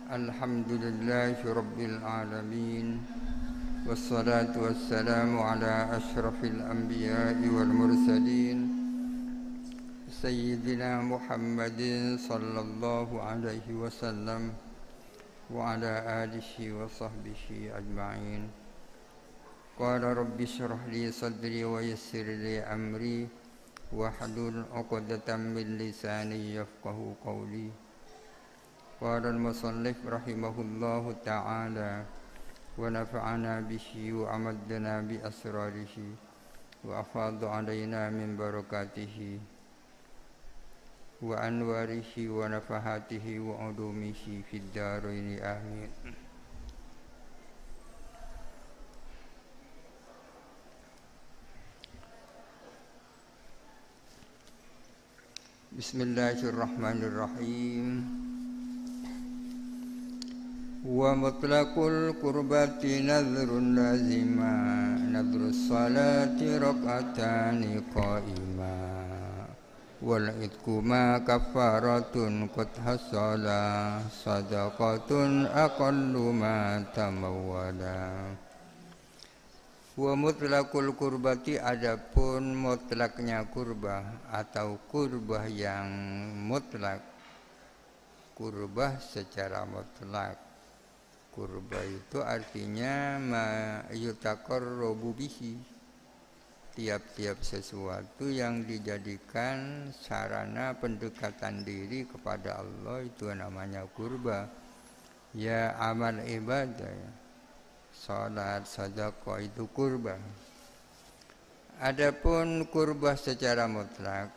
Alhamdulillahi Rabbil Alamin. Wassalatu wassalamu ala ashrafil anbiya'i wal mursalin Sayyidina Muhammadin sallallahu alaihi wasallam wa ala alihi wa sahbihi ajma'in. Qala rabbi shrah li sadri wa yassir li amri wahlul 'uqdatam min lisani yafqahu qawli. Qala al-musannif rahimahullahu ta'ala wa nafa'ana bihi wa amaddana bi asrarihi wa afadha alaina min barakatihi wa anwarihi wa nafahatihi wa ulumihi fid daraini amin. Bismillahirrahmanirrahim. Wa mutlaqul qurbati nadhrun lazima nadhrus salati rak'atani qa'ima wal itku ma kafaratun qad hasala sadaqatun aqallu ma tamawwala. Wa mutlaqul qurbati, adapun mutlaknya kurbah atau kurbah yang mutlak, kurbah secara mutlak. Kurba itu artinya ma yutaqarrabu bihi, tiap-tiap sesuatu yang dijadikan sarana pendekatan diri kepada Allah itu namanya kurba. Ya amal ibadah, ya. Salat, sedekah itu kurba. Adapun kurba secara mutlak,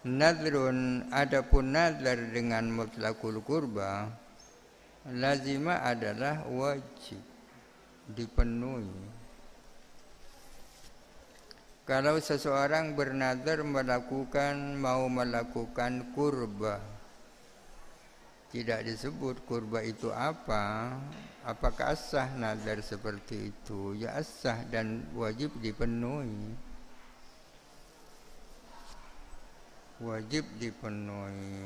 nadrun, adapun nadar dengan mutlakul kurba, lazima adalah wajib dipenuhi. Kalau seseorang bernazar mau melakukan kurba, tidak disebut kurba itu apa. Apakah sah nazar seperti itu? Ya sah dan wajib dipenuhi. Wajib dipenuhi.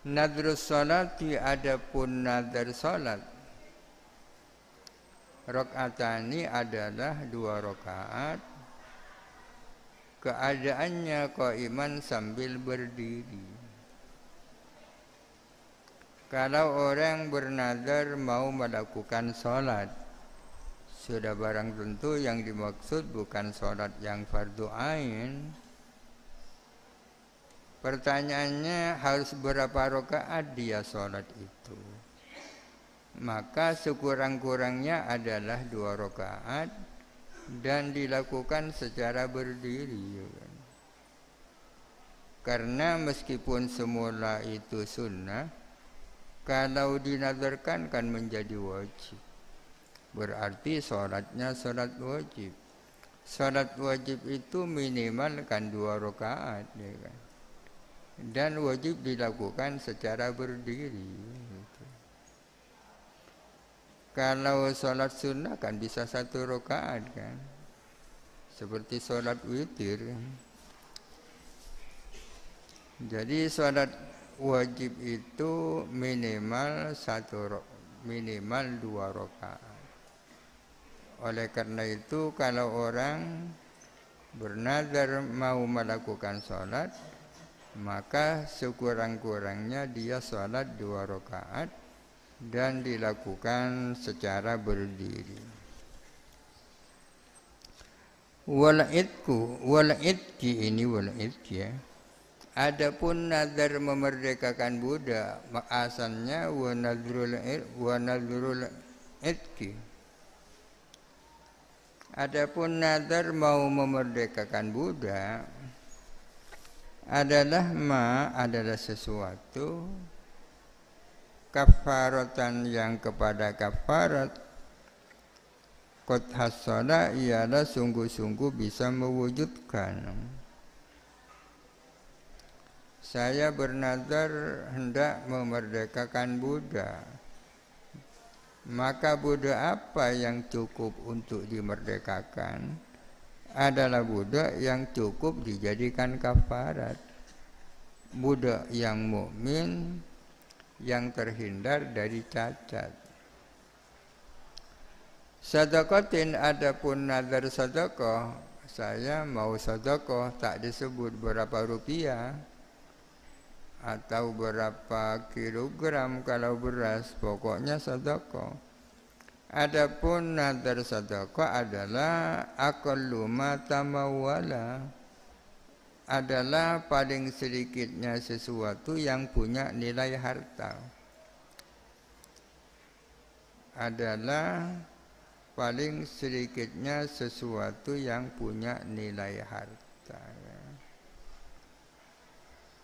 Nadrus salati, adapun nadar salat, rakaatani adalah 2 rakaat, keadaannya qaiman sambil berdiri. Kalau orang bernadar mau melakukan salat, sudah barang tentu yang dimaksud bukan salat yang fardu ain. Pertanyaannya, harus berapa rakaat dia sholat itu? Maka sekurang-kurangnya adalah 2 rakaat dan dilakukan secara berdiri. Karena meskipun semula itu sunnah, kalau dinazarkan kan menjadi wajib. Berarti sholatnya sholat wajib. Sholat wajib itu minimal kan 2 rakaat, ya kan? Dan wajib dilakukan secara berdiri. Kalau sholat sunnah kan bisa 1 rakaat kan, seperti sholat witir. Jadi sholat wajib itu minimal 2 rakaat. Oleh karena itu kalau orang bernazar mau melakukan sholat, maka sekurang-kurangnya dia sholat 2 rakaat dan dilakukan secara berdiri. Wal itki ini wal itki, ya. Adapun nazar memerdekakan budak, asalnya wa nadrul itki. Adapun nazar mau memerdekakan budak adalah sesuatu kafaratan yang kepada kafarat qad hasala, ialah sungguh-sungguh bisa mewujudkan. Saya bernazar hendak memerdekakan budak, maka budak apa yang cukup untuk dimerdekakan? Adalah budak yang cukup dijadikan kafarat. budak yang mukmin yang terhindar dari cacat. Sedekatin, adapun nazar sedekah, saya mau sedekah tak disebut berapa rupiah atau berapa kilogram kalau beras, pokoknya sedekah. Adapun nazar sedekah adalah aqallu ma tamawwala, adalah paling sedikitnya sesuatu yang punya nilai harta. Adalah paling sedikitnya sesuatu yang punya nilai harta.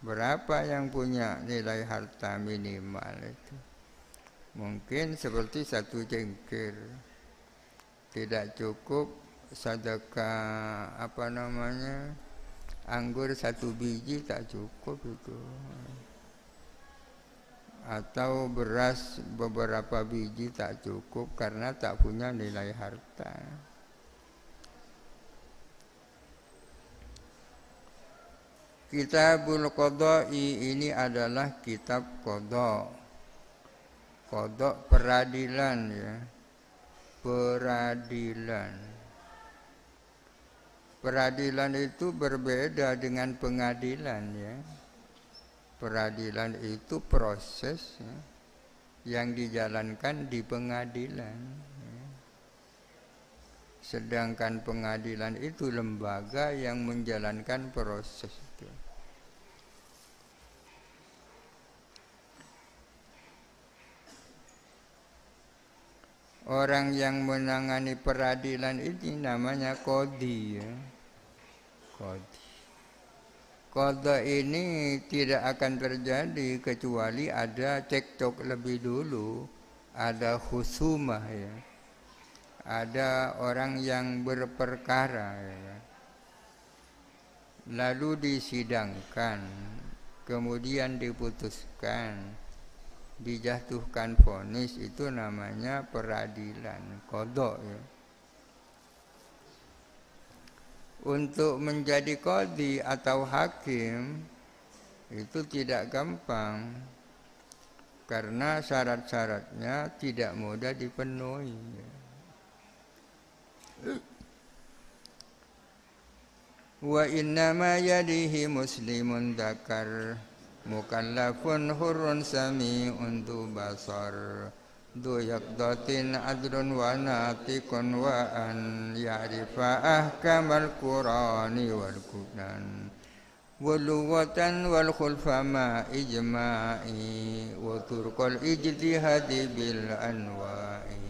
Berapa yang punya nilai harta minimal itu? Mungkin seperti 1 cengkir. Tidak cukup sedekah anggur 1 biji, tak cukup itu. Atau beras beberapa biji tak cukup karena tak punya nilai harta. Kitabul Qadha'i ini adalah kitab qadha. Qadha peradilan ya. Peradilan. Peradilan itu berbeda dengan pengadilan ya. Peradilan itu proses ya, yang dijalankan di pengadilan. Ya. Sedangkan pengadilan itu lembaga yang menjalankan proses itu. Orang yang menangani peradilan ini namanya qadhi ya. Qadhi. Qadha ini tidak akan terjadi kecuali ada cekcok lebih dulu, ada khusumah ya. Ada orang yang berperkara ya. Lalu disidangkan, kemudian diputuskan, dijatuhkan vonis, itu namanya peradilan qadha ya. Untuk menjadi qadhi atau hakim itu tidak gampang karena syarat-syaratnya tidak mudah dipenuhi. Wa innama yadihi muslimun dzakar mukallafun hurrun sami'un du basar du yaqdatin adrun wa natiqun wa an ya'rifa ahkamal qur'ani wal quran wal lughatan wal khulfama ijma'i wa turqal ijtihadi bil anwa'i.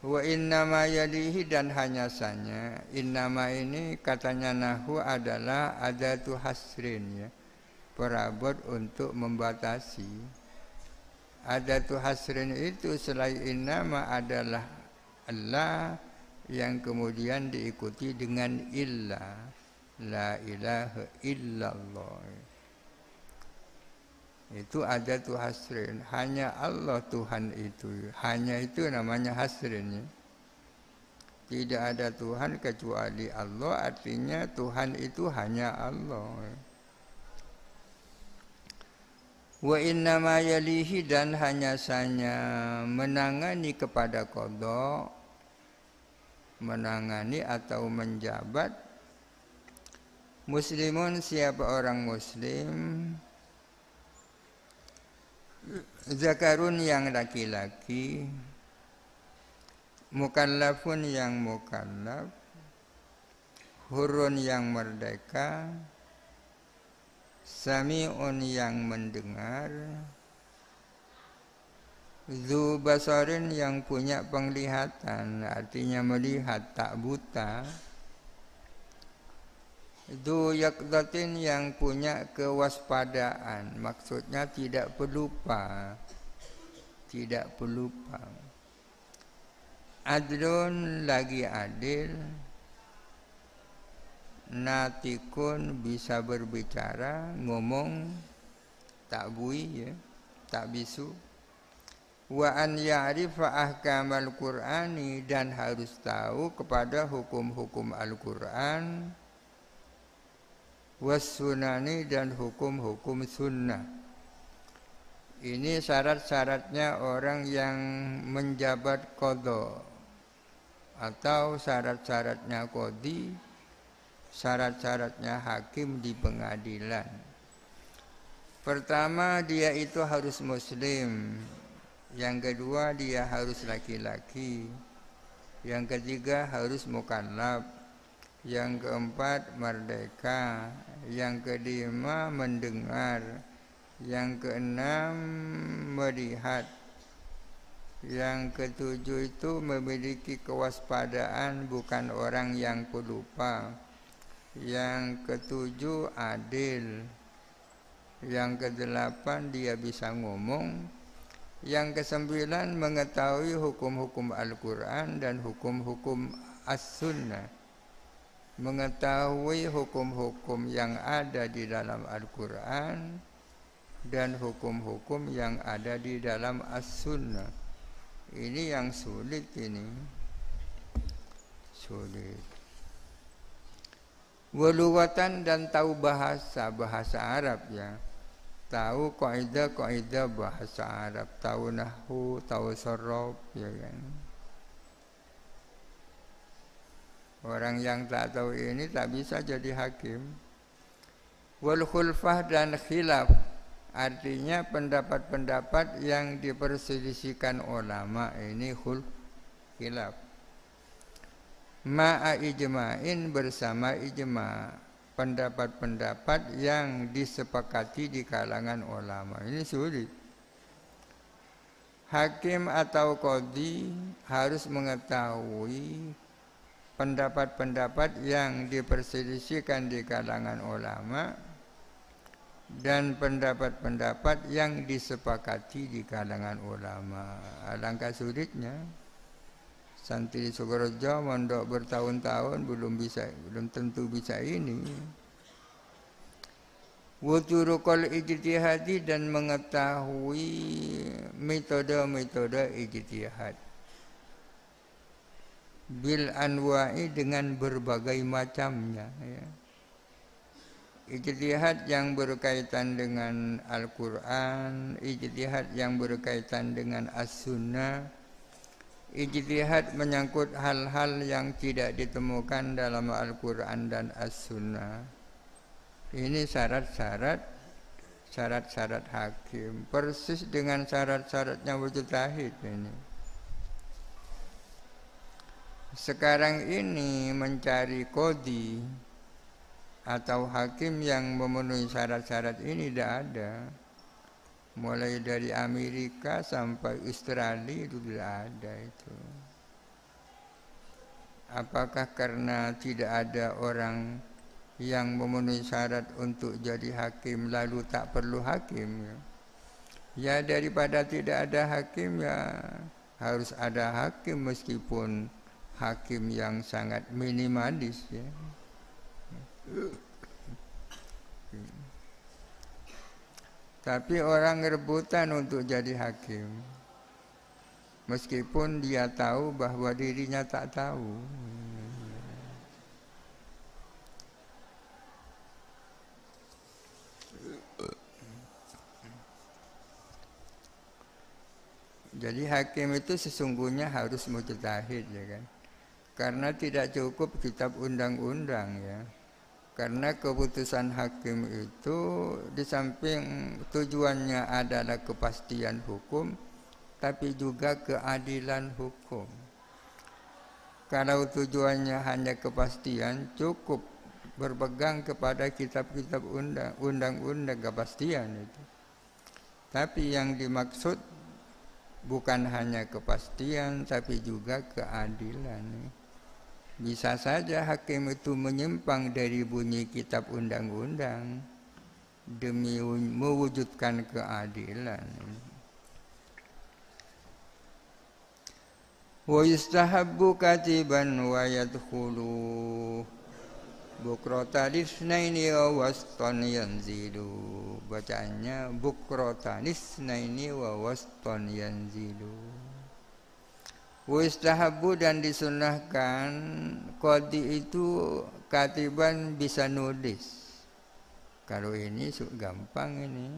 Wa innama yadihi, dan hanya saja. Innama ini katanya nahwu adalah adatu hasrin ya, perabot untuk membatasi. Adatu hasrin itu selain innama adalah Allah yang kemudian diikuti dengan illa, la ilaha illallah. Itu adatu hasrin, hanya Allah Tuhan itu, hanya itu namanya hasrin ya. Tidak ada Tuhan kecuali Allah, artinya Tuhan itu hanya Allah. Wa innama yalihi, dan hanya saja menangani kepada qadha, menangani atau menjabat muslimun, siapa orang muslim, zakarun yang laki-laki, mukallafun yang mukallaf, hurun yang merdeka, sami'un yang mendengar, dzu basarin yang punya penglihatan, artinya melihat tak buta, dzu yaqdatin yang punya kewaspadaan, maksudnya tidak pelupa, tidak pelupa. Adlun lagi adil, natikun bisa berbicara, ngomong, tak bui ya, tak bisu. Wa an ya'rifa ahkamal Qur'ani, dan harus tahu kepada hukum-hukum Al-Qur'an. wassunani dan hukum-hukum sunnah. Ini syarat-syaratnya orang yang menjabat qadha atau syarat-syaratnya qadhi, syarat-syaratnya hakim di pengadilan. Pertama, dia itu harus muslim. Yang kedua, dia harus laki-laki. Yang ketiga, harus mukallaf. Yang keempat, merdeka. Yang kelima, mendengar. Yang keenam, melihat. Yang ketujuh itu memiliki kewaspadaan, bukan orang yang pelupa. Yang ketujuh, adil. Yang kedelapan, dia bisa ngomong. Yang kesembilan, mengetahui hukum-hukum Al-Quran dan hukum-hukum As-Sunnah. Mengetahui hukum-hukum yang ada di dalam Al-Quran dan hukum-hukum yang ada di dalam As-Sunnah. Ini yang sulit ini. Sulit. Walughatan dan tahu bahasa Arab ya. Tahu kaidah bahasa Arab, tahu nahwu, tahu sorof ya kan. Orang yang tak tahu ini tak bisa jadi hakim. Wal khulfah dan khilaf, artinya pendapat-pendapat yang diperselisihkan ulama, ini khilaf. Ma'a ijma'in, bersama ijma', pendapat-pendapat yang disepakati di kalangan ulama. Ini sulit. Hakim atau qadhi harus mengetahui pendapat-pendapat yang diperselisihkan di kalangan ulama dan pendapat-pendapat yang disepakati di kalangan ulama. Alangkah sulitnya. Santri Sukorejo mondok bertahun-tahun belum tentu bisa ini. Wuturuqul ijtihadi, dan mengetahui metode-metode ijtihad. Bil anwa'i, dengan berbagai macamnya ya. Ijtihad yang berkaitan dengan Al-Quran, ijtihad yang berkaitan dengan As-Sunnah, ijtihad menyangkut hal-hal yang tidak ditemukan dalam Al-Quran dan As-Sunnah. Ini syarat-syarat hakim, persis dengan syarat-syaratnya mujtahid ini. Sekarang ini mencari qadhi atau hakim yang memenuhi syarat-syarat ini tidak ada. Mulai dari Amerika sampai Australia itu tidak ada itu. Apakah karena tidak ada orang yang memenuhi syarat untuk jadi hakim lalu tak perlu hakim? Ya daripada tidak ada hakim ya harus ada hakim, meskipun hakim yang sangat minimalis ya. Tapi orang rebutan untuk jadi hakim, meskipun dia tahu bahwa dirinya tak tahu. Jadi hakim itu sesungguhnya harus mujtahid ya kan. Karena tidak cukup kitab undang-undang ya. Karena keputusan hakim itu di samping tujuannya adalah kepastian hukum, tapi juga keadilan hukum. Kalau tujuannya hanya kepastian, cukup berpegang kepada kitab-kitab undang-undang kepastian itu. Tapi yang dimaksud bukan hanya kepastian, tapi juga keadilan. Bisa saja hakim itu menyimpang dari bunyi kitab undang-undang demi mewujudkan keadilan. Wa yustahabbu katiban wa yadkhulu bukrotalisnaini wa waston yanzilu. Bacaannya bukrotalisnaini wa waston yanzilu. Wustahabu, dan disunnahkan qadhi itu katiban bisa nulis. Kalau ini gampang ini.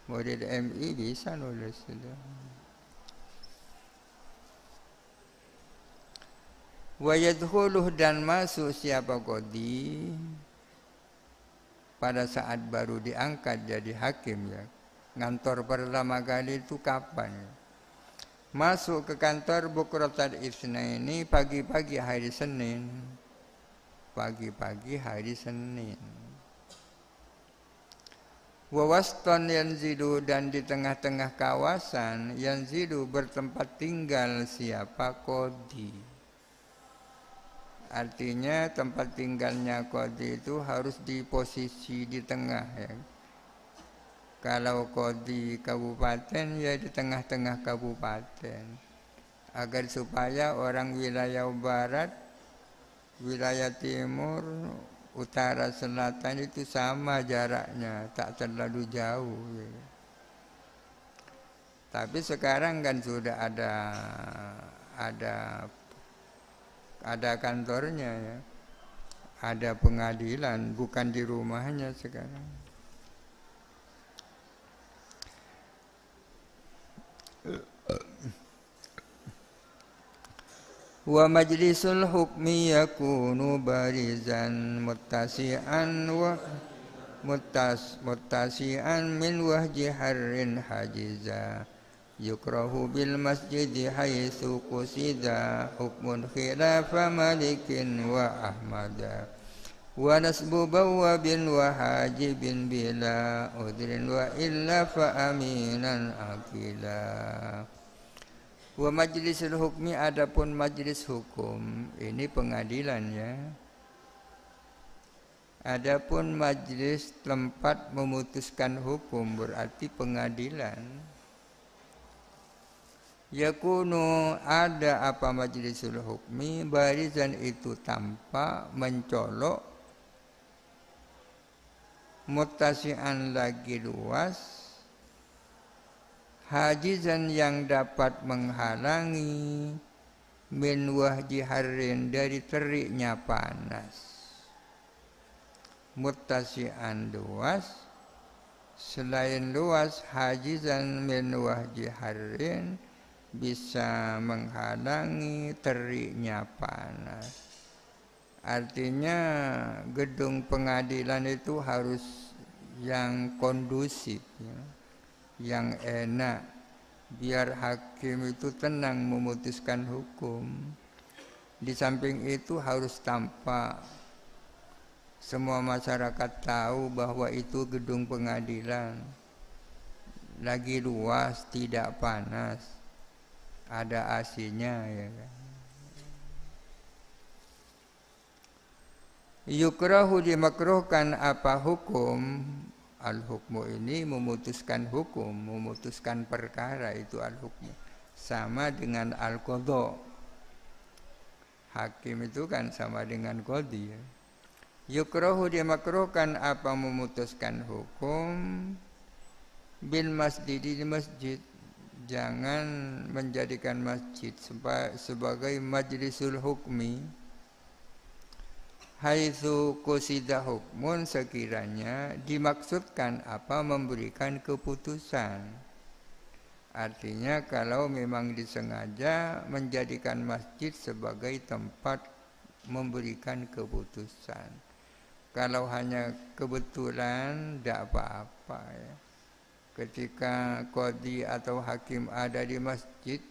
Model MI bisa nulis sudah. Wa yadkhuluh dan masuk siapa qadi pada saat baru diangkat jadi hakim ya. Ngantor pertama kali itu kapan? Masuk ke kantor Bukratal Itsnaini pagi-pagi hari Senin. Pagi-pagi hari Senin. Wawaston yanzilu dan di tengah-tengah kawasan yanzilu bertempat tinggal siapa qadi. Artinya tempat tinggalnya qadi itu harus di posisi di tengah ya. Kalau qadi kabupaten ya di tengah-tengah kabupaten. Agar supaya orang wilayah barat, wilayah timur, utara, selatan itu sama jaraknya, tak terlalu jauh. Ya. Tapi sekarang kan sudah ada kantornya ya, ada pengadilan, bukan di rumahnya sekarang. Wa majlisul hukmi yakunu barizan muttasi'an wa muttasi'an min wahji harrin hajiza yukrahu bil masjidi haitsu qusida hukmun khilafa malikin wa ahmada wa nasbu bawabin wa hajibin bila udrin wa illa fa aminan akila. Wa majlisul hukmi adapun majlis hukum ini pengadilannya. Adapun majlis tempat memutuskan hukum berarti pengadilan. Yakunu ada apa majlisul hukmi barizan itu tampak mencolok muttasi'an lagi luas hajizan yang dapat menghalangi min wahji harrin dari teriknya panas. Muttasi'an luas, selain luas hajizan min wahji harrin bisa menghalangi teriknya panas. Artinya gedung pengadilan itu harus yang kondusif ya, yang enak, biar hakim itu tenang memutuskan hukum. Di samping itu harus tampak, semua masyarakat tahu bahwa itu gedung pengadilan, lagi luas, tidak panas, ada AC-nya ya kan. Yukrahu dimakruhkan apa hukum. Al-hukmu ini memutuskan hukum, memutuskan perkara, itu al-hukmu. Sama dengan al-qadha. Hakim itu kan sama dengan qadhi. Ya. Yukrahu dimakruhkan apa memutuskan hukum bil masjid di masjid. Jangan menjadikan masjid sebagai majlisul hukmi. Haitsu qusida hukmun sekiranya dimaksudkan apa memberikan keputusan. Artinya kalau memang disengaja menjadikan masjid sebagai tempat memberikan keputusan. Kalau hanya kebetulan tidak apa-apa ya. Ketika qadhi atau hakim ada di masjid,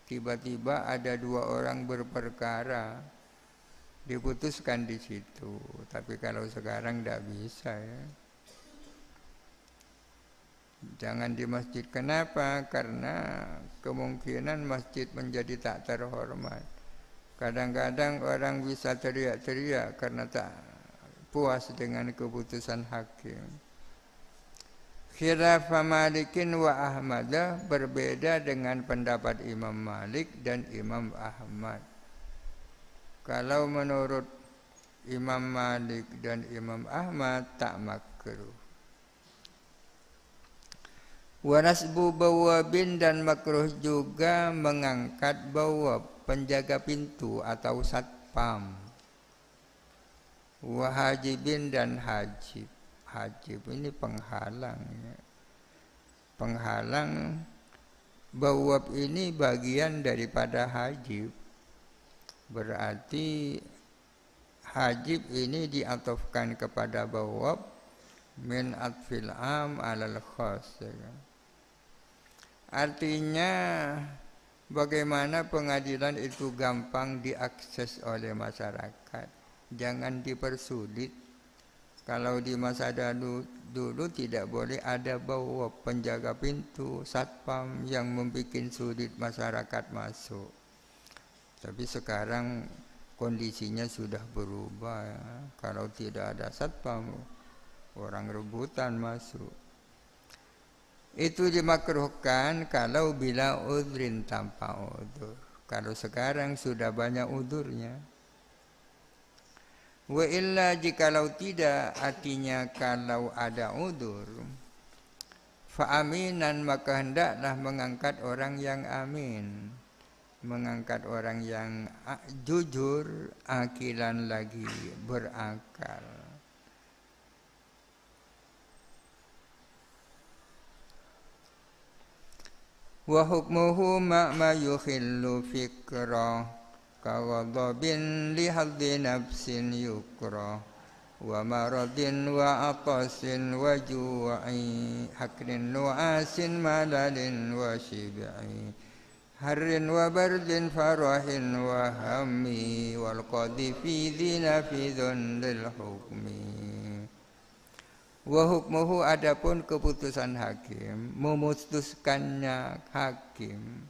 tiba-tiba ada dua orang berperkara, diputuskan di situ. Tapi kalau sekarang tidak bisa ya. Jangan di masjid. Kenapa? Karena kemungkinan masjid menjadi tak terhormat. Kadang-kadang orang bisa teriak-teriak karena tak puas dengan keputusan hakim. Khilaf Malikin wa Ahmad, berbeda dengan pendapat Imam Malik dan Imam Ahmad. Kalau menurut Imam Malik dan Imam Ahmad tak makruh. Wa nasbu bawabin dan makruh juga mengangkat bawab, penjaga pintu atau satpam. Wa hajibin dan hajib. Hajib ini penghalang ya. Penghalang bawab ini bagian daripada hajib. Berarti hajib ini diatofkan kepada bawab min atfil am alal khas ya kan? Artinya bagaimana pengadilan itu gampang diakses oleh masyarakat, jangan dipersulit. Kalau di masa dulu tidak boleh ada bawa penjaga pintu, satpam yang membuat sulit masyarakat masuk. Tapi sekarang kondisinya sudah berubah ya. Kalau tidak ada satpam, orang rebutan masuk. Itu dimakruhkan kalau bila udhrin tanpa udur. Kalau sekarang sudah banyak udurnya. Wa illa jikalau tidak, artinya kalau ada udur, fa aminan maka hendaklah mengangkat orang yang amin, mengangkat orang yang jujur, akilan lagi berakal. Wa hukmuhu ma yukhillu fikra kaghadabin li haddi nafsin yukra wa maradin wa atasin wa ju'i hakrin nu'asin malalin wa shib'i harrin wa bardin farahin wa hammi wal qadifi dhina fi dhundil hukmi. Wa hukmuhu adapun keputusan hakim, memutuskannya hakim.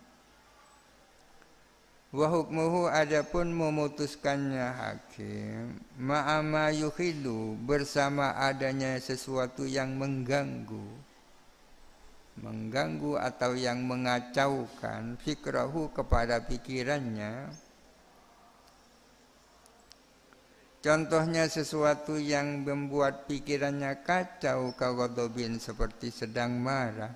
Wa hukmuhu adapun memutuskannya hakim, ma'ama yukhilu bersama adanya sesuatu yang mengganggu atau yang mengacaukan fikrahu kepada pikirannya. Contohnya sesuatu yang membuat pikirannya kacau, kaghadabin seperti sedang marah.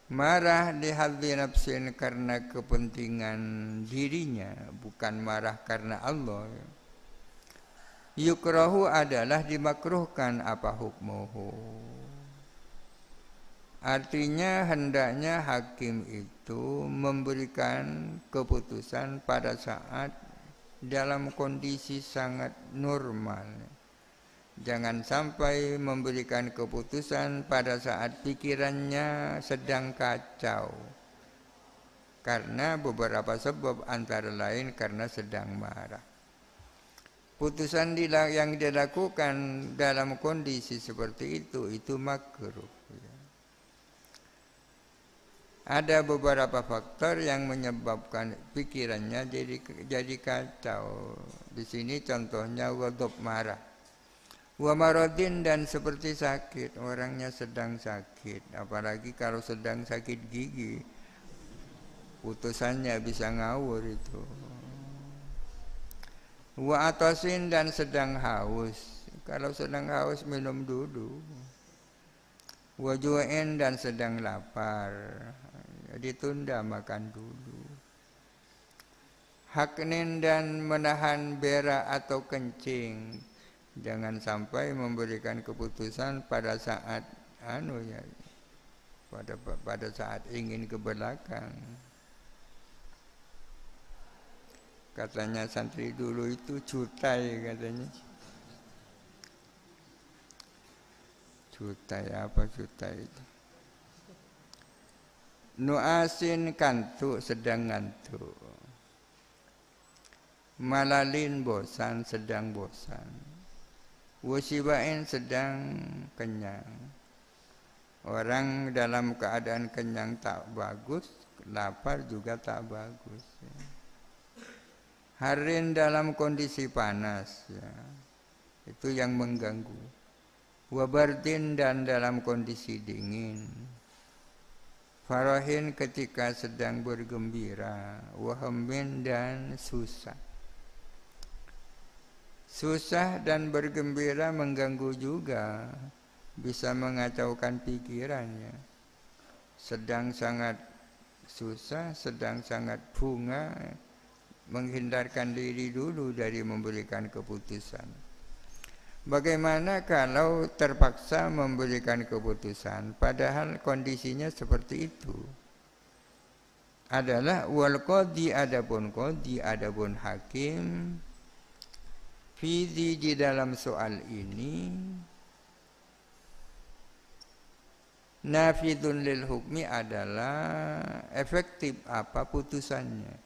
Marah lihadzi nafsin karena kepentingan dirinya, bukan marah karena Allah. Yukrahu adalah dimakruhkan, apa hukmuhu. Artinya hendaknya hakim itu memberikan keputusan pada saat dalam kondisi sangat normal. Jangan sampai memberikan keputusan pada saat pikirannya sedang kacau. Karena beberapa sebab, antara lain karena sedang marah. Putusan yang dilakukan dalam kondisi seperti itu makruh. Ada beberapa faktor yang menyebabkan pikirannya jadi kacau. Di sini contohnya ghadab, marah. Wa maradin, dan seperti sakit, orangnya sedang sakit, apalagi kalau sedang sakit gigi, putusannya bisa ngawur itu. Wa atasin, dan sedang haus, kalau sedang haus minum dulu. Wa ju'in, dan sedang lapar, ditunda makan dulu. Haknin, dan menahan berak atau kencing, jangan sampai memberikan keputusan pada saat pada saat ingin ke belakang. Katanya santri dulu itu cutai, katanya. Cutai apa cutai itu? Nu'asin, kantuk, sedang ngantuk. Malalin, bosan, sedang bosan. Wasibain, sedang kenyang. Orang dalam keadaan kenyang tak bagus, lapar juga tak bagus. Harin, dalam kondisi panas, ya. Itu yang mengganggu. Wabardin, dan dalam kondisi dingin. Farahin, ketika sedang bergembira. Wahamin, dan susah. Susah dan bergembira mengganggu juga, bisa mengacaukan pikirannya. Sedang sangat susah, sedang sangat bunga, menghindarkan diri dulu dari memberikan keputusan. Bagaimana kalau terpaksa memberikan keputusan padahal kondisinya seperti itu? Adalah wal qadhi, adapun hakim fizi di dalam soal ini nafidun lil hukmi adalah efektif apa putusannya.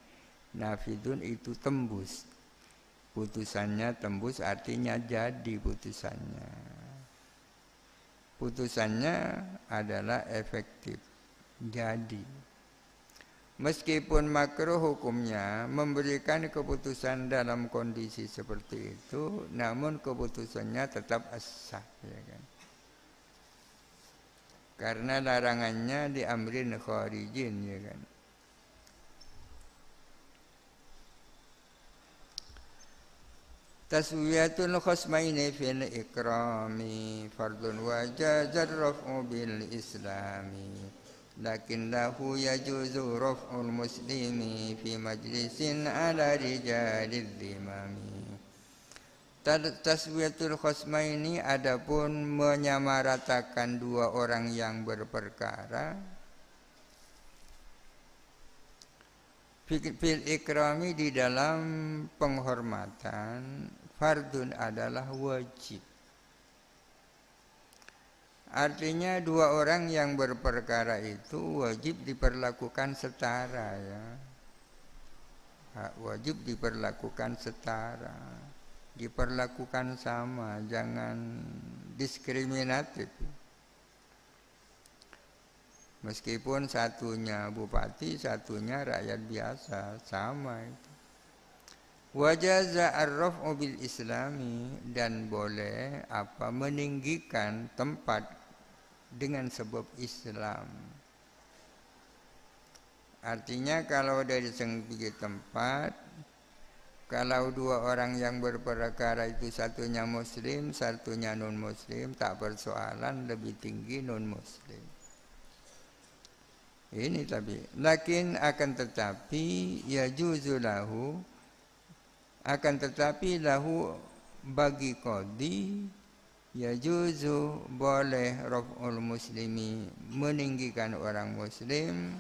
Nafidun itu tembus. Putusannya tembus artinya jadi putusannya. Putusannya adalah efektif. Jadi meskipun makruh hukumnya memberikan keputusan dalam kondisi seperti itu, namun keputusannya tetap as-sah, ya kan? Karena larangannya di amrin kharijin, ya kan? Taswiyatul khasmaini fil ikrami fardun wajazar raf'u bil islami lakinnahu yajuzu raf'ul muslimi fi majlisin ala rijalil dhimami. Taswiyatul khasmaini adapun menyamaratakan dua orang yang berperkara fil ikrami di dalam penghormatan fardun adalah wajib. Artinya dua orang yang berperkara itu wajib diperlakukan setara, ya. Wajib diperlakukan setara, diperlakukan sama, jangan diskriminatif. Meskipun satunya bupati, satunya rakyat biasa, sama itu. Wajaza ar-raf'u bil islami, dan boleh apa meninggikan tempat dengan sebab Islam. Artinya kalau dari segi tempat, kalau dua orang yang berperkara itu satunya muslim, satunya non muslim, tak persoalan, lebih tinggi non muslim. Ini tapi, lakin akan tetapi ya juzulahu, akan tetapi lahu bagi qadhi ya juzu boleh raf'ul muslimi meninggikan orang muslim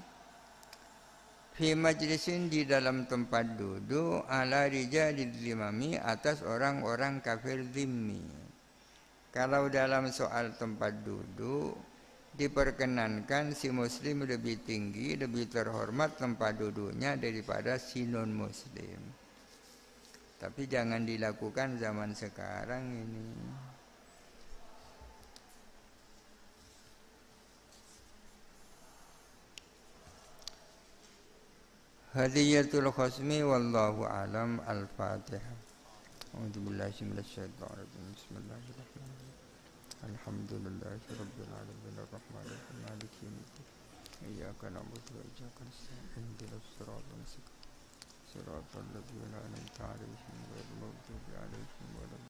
fi majlisin di dalam tempat duduk ala rijalil dhimami atas orang-orang kafir dhimmi. Kalau dalam soal tempat duduk diperkenankan si muslim lebih tinggi, lebih terhormat tempat duduknya daripada si non muslim. Tapi jangan dilakukan zaman sekarang ini. Hadiyatul khasmi wallahu alam. Al-Fatihah. A'udzubillahi minasyaitonir rajim. Bismillahirrahmanirrahim. Alhamdulillahirabbil alamin arrahmanir rahim maliki yaumiddin. Iyyaka na'budu wa iyyaka nasta'in. Ihdinas siratal mustaqim. Siratal ladzina an'amta 'alaihim ghairil maghdubi 'alaihim waladdallin.